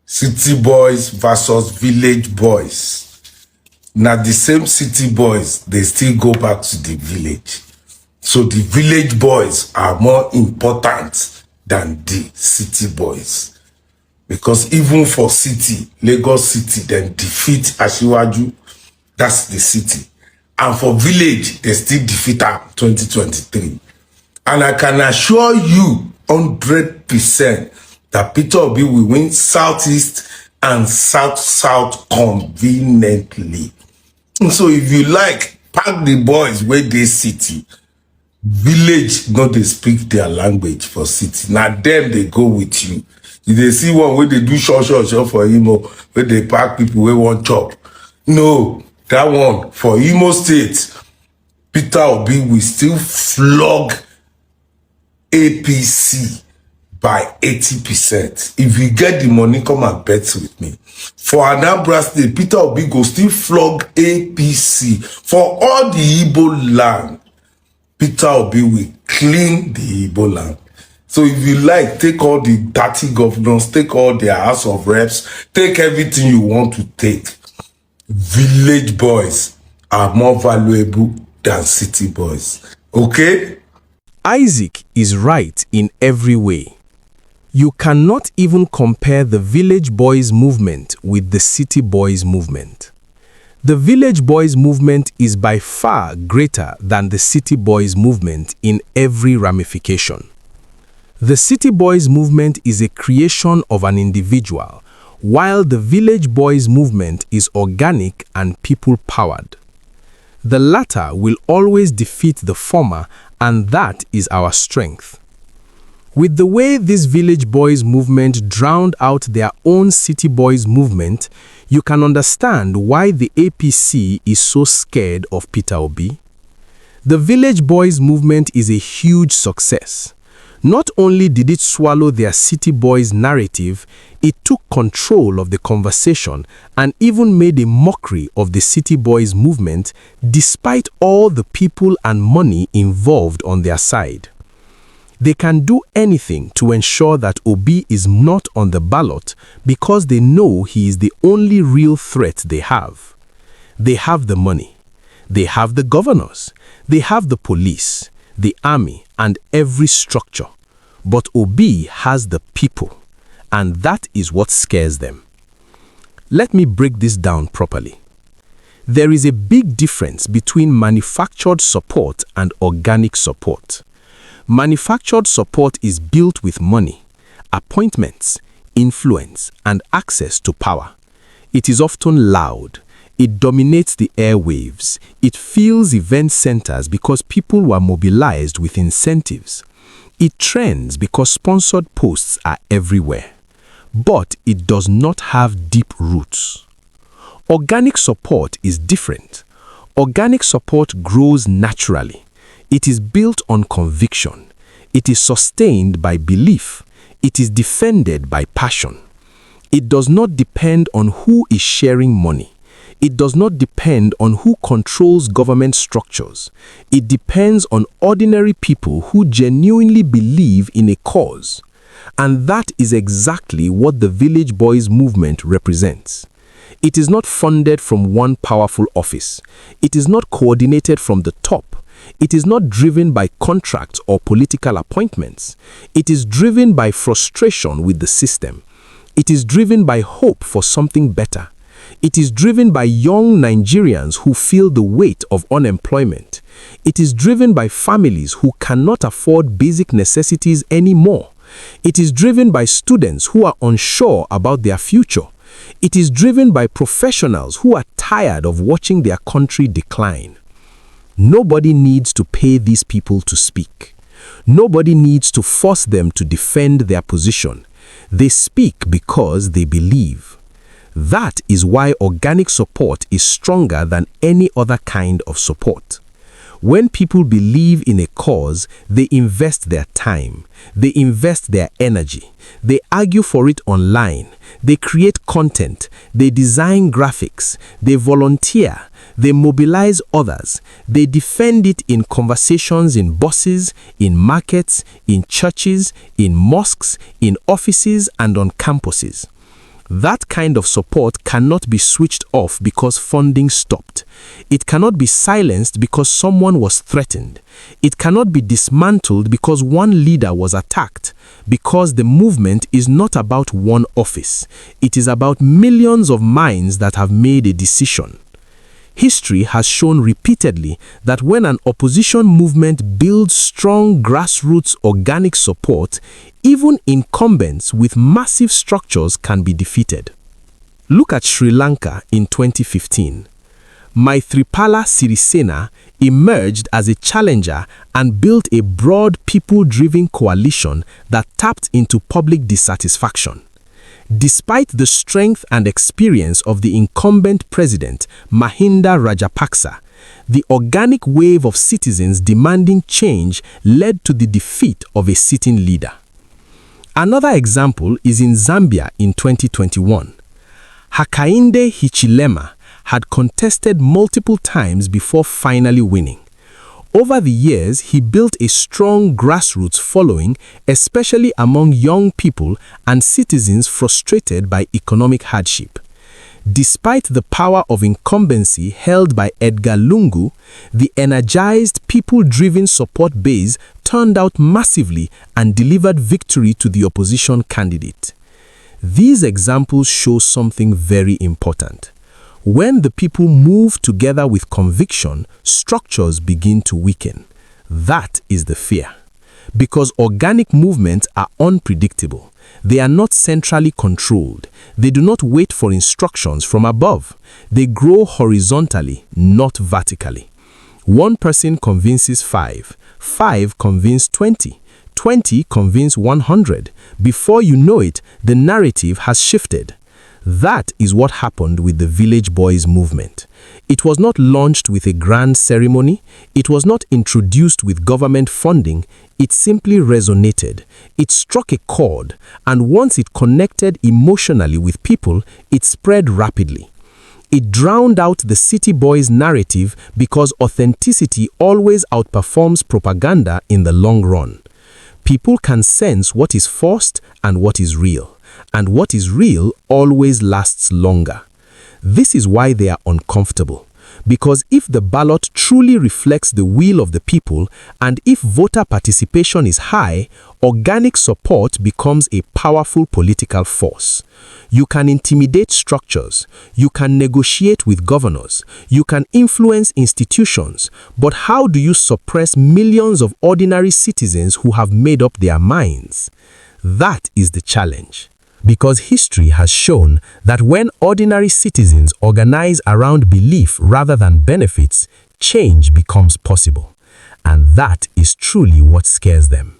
City boys versus village boys. Now the same city boys, they still go back to the village. So the village boys are more important than the city boys. Because even for city, Lagos City, then defeat Asiwaju, that's the city. And for village, they still defeat am 2023. And I can assure you 100% that Peter Obi will win Southeast and South conveniently. So if you like, pack the boys where they city, village, no they speak their language for city. Now them they go with you. If they see one where they do short for Imo, where they pack people where want chop. No, that one for Imo State, Peter Obi will still flog APC by 80%. If you get the money, come and bet with me. For Anambra State, Peter Obi go still flog APC. For all the Igbo land, Peter Obi will clean the Igbo land. So if you like, take all the dirty governors, take all their House of Reps, take everything you want to take. Village boys are more valuable than city boys. Okay? Isaac is right in every way. You cannot even compare the village boys movement with the city boys movement. The village boys movement is by far greater than the city boys movement in every ramification. The city boys movement is a creation of an individual, while the village boys movement is organic and people-powered. The latter will always defeat the former, and that is our strength. With the way this village boys movement drowned out their own city boys movement, you can understand why the APC is so scared of Peter Obi. The village boys movement is a huge success. Not only did it swallow their city boys narrative, it took control of the conversation and even made a mockery of the city boys movement despite all the people and money involved on their side. They can do anything to ensure that Obi is not on the ballot because they know he is the only real threat they have. They have the money. They have the governors. They have the police, the army, and every structure. But Obi has the people, and that is what scares them. Let me break this down properly. There is a big difference between manufactured support and organic support. Manufactured support is built with money, appointments, influence, and access to power. It is often loud. It dominates the airwaves. It fills event centers because people were mobilized with incentives. It trends because sponsored posts are everywhere. But it does not have deep roots. Organic support is different. Organic support grows naturally. It is built on conviction. It is sustained by belief. It is defended by passion. It does not depend on who is sharing money. It does not depend on who controls government structures. It depends on ordinary people who genuinely believe in a cause. And that is exactly what the Village Boys movement represents. It is not funded from one powerful office. It is not coordinated from the top. It is not driven by contracts or political appointments. It is driven by frustration with the system. It is driven by hope for something better. It is driven by young Nigerians who feel the weight of unemployment. It is driven by families who cannot afford basic necessities anymore. It is driven by students who are unsure about their future. It is driven by professionals who are tired of watching their country decline. Nobody needs to pay these people to speak. Nobody needs to force them to defend their position. They speak because they believe. That is why organic support is stronger than any other kind of support. When people believe in a cause, they invest their time, they invest their energy, they argue for it online, they create content, they design graphics, they volunteer, they mobilize others, they defend it in conversations in buses, in markets, in churches, in mosques, in offices, and on campuses. That kind of support cannot be switched off because funding stopped. It cannot be silenced because someone was threatened. It cannot be dismantled because one leader was attacked. Because the movement is not about one office. It is about millions of minds that have made a decision. History has shown repeatedly that when an opposition movement builds strong grassroots organic support, even incumbents with massive structures can be defeated. Look at Sri Lanka in 2015. Maithripala Sirisena emerged as a challenger and built a broad people-driven coalition that tapped into public dissatisfaction. Despite the strength and experience of the incumbent president, Mahinda Rajapaksa, the organic wave of citizens demanding change led to the defeat of a sitting leader. Another example is in Zambia in 2021. Hakainde Hichilema had contested multiple times before finally winning. Over the years, he built a strong grassroots following, especially among young people and citizens frustrated by economic hardship. Despite the power of incumbency held by Edgar Lungu, the energized, people-driven support base turned out massively and delivered victory to the opposition candidate. These examples show something very important. When the people move together with conviction, structures begin to weaken. That is the fear. Because organic movements are unpredictable. They are not centrally controlled. They do not wait for instructions from above. They grow horizontally, not vertically. One person convinces 5, 5 convince 20, 20 convince 100. Before you know it, the narrative has shifted. That is what happened with the Village Boys movement. It was not launched with a grand ceremony. It was not introduced with government funding. It simply resonated. It struck a chord, and once it connected emotionally with people, it spread rapidly. It drowned out the City Boys narrative because authenticity always outperforms propaganda in the long run. People can sense what is forced and what is real. And what is real always lasts longer. This is why they are uncomfortable. Because if the ballot truly reflects the will of the people, and if voter participation is high, organic support becomes a powerful political force. You can intimidate structures, you can negotiate with governors, you can influence institutions, but how do you suppress millions of ordinary citizens who have made up their minds? That is the challenge. Because history has shown that when ordinary citizens organize around belief rather than benefits, change becomes possible. And that is truly what scares them.